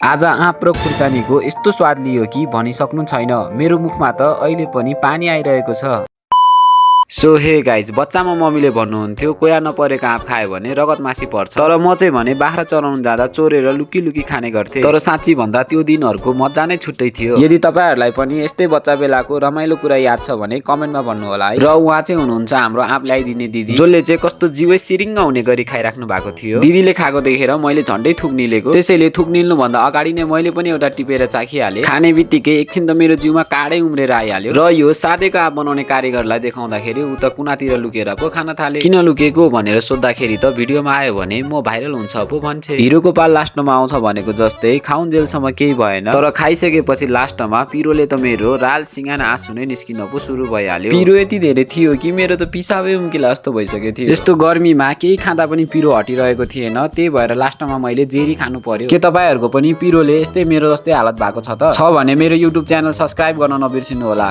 आज आँप र खुर्सानीको यस्तो स्वाद लियो कि भनिसक्नु छैन। मेरो मुखमा त अहिले पनि पानी आइरहेको छ। सो हे गाइज, बच्चामा मम्मीले भन्नुहुन्थ्यो कोया नपरेको आँप खायो भने रगत मासी पर्छ। तर म चाहिँ भने बाख्रा चराउन जाँदा चोरेर लुकी लुकी खाने गर्थे। तर साँच्ची भन्दा त्यो दिनहरूको मजा नै छुट्टै थियो। यदि तपाईहरुलाई पनि यस्तै बच्चा बेलाको रमाइलो कुरा याद छ भने कमेन्टमा भन्नु होला है। र उहाँ चाहिँ हुनुहुन्छ हाम्रो आँप ल्याइदिने दिदी, जसले चाहिँ कस्तो जिउै सिरिङ्ग हुने गरी खाइराख्नु भएको थियो। दिदीले खाएको देखेर मैले झन्डै थुक निलेको। त्यसैले थुक निल्नु भन्दा अगाडि नै मैले पनि एउटा टिपेर चाखिहाले। खाने बित्तिकै एकछिन त मेरो जिउमा काडै उम्रेर आइहाल्यो। र यो सादेको आँप बनाउने कारिगरलाई देखाउँदाखेरि ऊ त कुनातिर लुकेर पो खान थाले। किन लुकेको भनेर सोद्धाखेरि त भिडियोमा आयो भने म भाइरल हुन्छ पो भन्छे। हिरोको पाल लास्टमा आउँछ भनेको जस्तै खाउन्जेलसम्म केही भएन। तर खाइसकेपछि लास्टमा पिरोले त मेरो राल सिंगाना आँसु नै निस्किन पो सुरु भइहाल्यो। पिरो यति धेरै थियो कि मेरो त पिसाबै उम्किला जस्तो भइसकेको थियो। यस्तो गर्मीमा केही खाँदा पनि पिरो हटिरहेको थिएन। त्यही भएर लास्टमा मैले जेरी खानु पर्यो। के तपाईहरुको पनि पिरोले यस्तै मेरो जस्तै हालत भएको छ त? छ भने मेरो युट्युब च्यानल सब्स्क्राइब गर्न नबिर्सिनु होला।